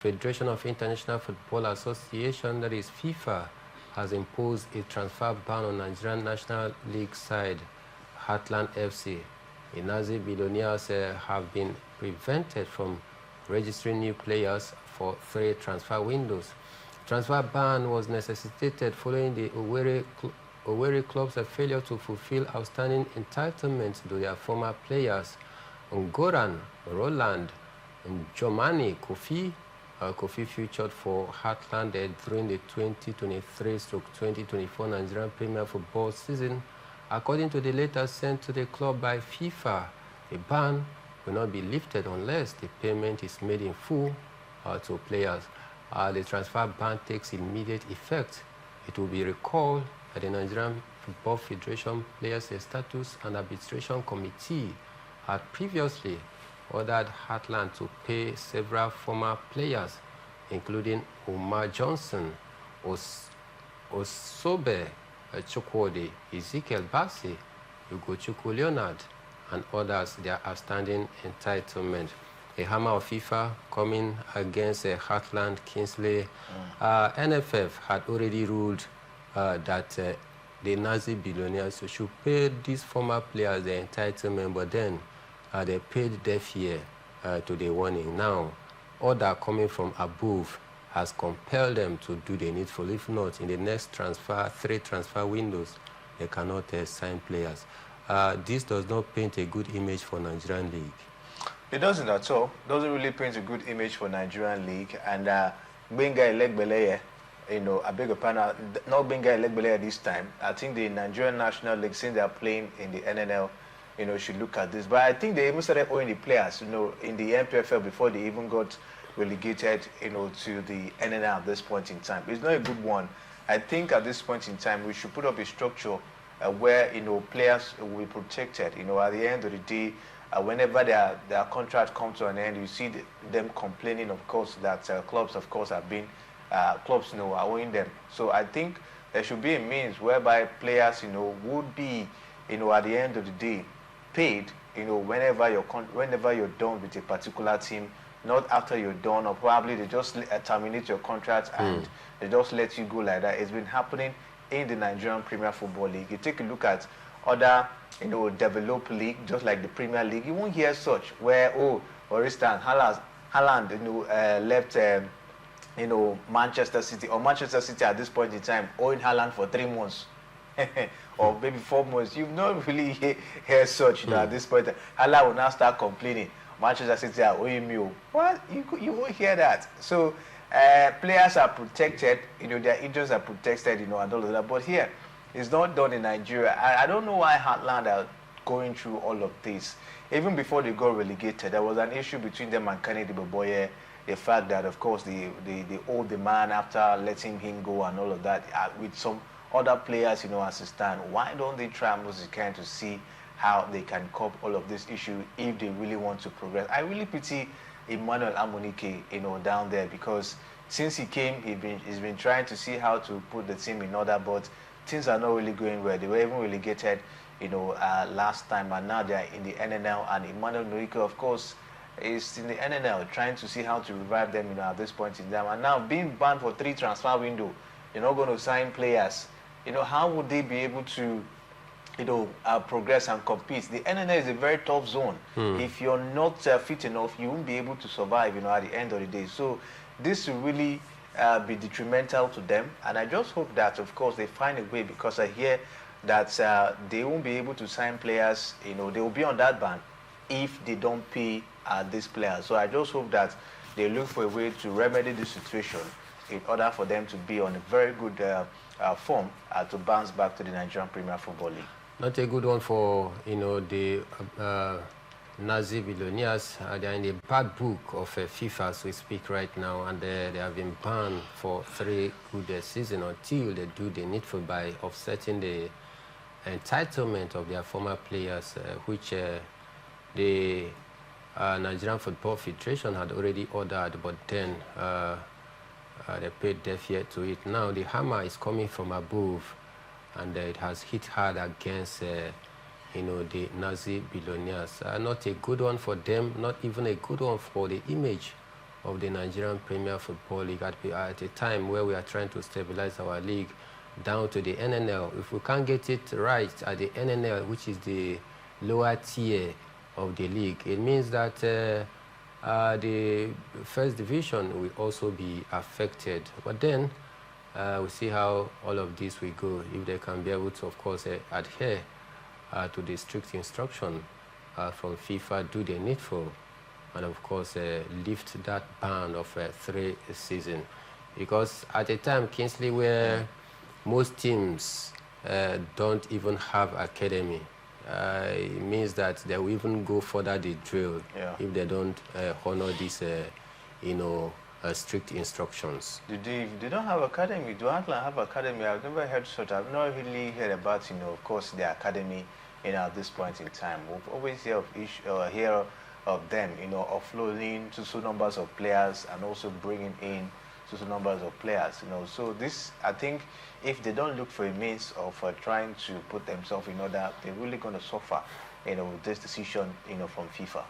Federation of International Football Association, that is FIFA, has imposed a transfer ban on Nigerian National League side Heartland FC. The Nazi billionaires have been prevented from registering new players for 3 transfer windows. Transfer ban was necessitated following the Owerri club's failure to fulfill outstanding entitlements to their former players. Ngoran, Roland, and Jomani Kofi featured for Heartland during the 2023-2024 Nigerian Premier Football season. According to the letter sent to the club by FIFA, the ban will not be lifted unless the payment is made in full to players. The transfer ban takes immediate effect. It will be recalled that the Nigerian Football Federation Players Status and Arbitration Committee had previously ordered Heartland to pay several former players, including Omar Johnson, Osobe Chukwudi, Ezekiel Bassi, Ugochukwu Leonard, and others their outstanding entitlement. A hammer of FIFA coming against Heartland Kingsley. NFF had already ruled that the Nazi billionaires should pay these former players their entitlement, but then they paid deaf ear to the warning. Now, order coming from above has compelled them to do the needful. If not, in the next 3 transfer windows, they cannot sign players. This does not paint a good image for Nigerian League. It doesn't at all. It doesn't really paint a good image for Nigerian League. And Benga Elegbeleye, I beg your pardon, not Benga Elegbeleye this time. I think the Nigerian National League, since they are playing in the NNL, should look at this. But I think they even started owing the players, in the MPFL before they even got relegated, to the NNL at this point in time. It's not a good one. I think at this point in time, we should put up a structure where, players will be protected. At the end of the day, whenever their contract comes to an end, you see them complaining, of course, that clubs, of course, are owing them. So I think there should be a means whereby players, would be, at the end of the day, paid, whenever you're done with a particular team, not after you're done, or probably they just terminate your contract and they just let you go like that. It's been happening in the Nigerian Premier Football League. You take a look at other, developed league, just like the Premier League. You won't hear such where, for instance, Haaland, left, Manchester City, or Manchester City at this point in time owing Haaland for 3 months. Or maybe 4 months. You've not really heard such at this point. Haaland will now start complaining. Manchester City are owing me. What? You won't hear that. So players are protected, their injuries are protected, and all of that. But here, it's not done in Nigeria. I don't know why Heartland are going through all of this. Even before they got relegated, there was an issue between them and Kennedy Boboye. The fact that, of course, they owed the man after letting him go and all of that, with some other players, as a stand. Why don't they try Musican to see how they can cope all of this issue if they really want to progress? I really pity Emmanuel Amunike, down there, because since he came, he's been trying to see how to put the team in order, but things are not really going well. They were even relegated, last time, and now they're in the NNL, and Emmanuel Amunike, of course, is in the NNL trying to see how to revive them, at this point in time. And now being banned for 3 transfer window, you're not going to sign players. How would they be able to, progress and compete? The NNL is a very tough zone. If you're not fit enough, you won't be able to survive, at the end of the day. So this will really be detrimental to them. And I just hope that, of course, they find a way, because I hear that they won't be able to sign players, they will be on that ban if they don't pay these players. So I just hope that they look for a way to remedy the situation in order for them to be on a very good form to bounce back to the Nigerian Premier Football League. Not a good one for, the Nazi billionaires. They are in the bad book of FIFA as we speak right now, and they have been banned for 3 good seasons until they do the needful by offsetting the entitlement of their former players, which the Nigerian Football Federation had already ordered, but then they paid deaf ear to it. Now the hammer is coming from above, and it has hit hard against the Nazi billionaires. Not a good one for them, not even a good one for the image of the Nigerian Premier Football League at a time where we are trying to stabilize our league down to the NNL. If we can't get it right at the NNL, which is the lower tier of the league, it means that the first division will also be affected. But then we'll see how all of this will go, if they can be able to, of course, adhere to the strict instruction from FIFA, do the needful, and of course lift that ban of 3 seasons. Because at a time, Kingsley, where most teams don't even have academy, it means that they will even go further the drill if they don't honor these, strict instructions. They don't have academy. Do Heartland have academy? I've never heard such. I've not really heard about, of course, the academy, at this point in time. We've always hear of them, offloading to numbers of players and also bringing in to numbers of players, So this, I think, if they don't look for a means of trying to put themselves in order, they're really going to suffer, with this decision, from FIFA.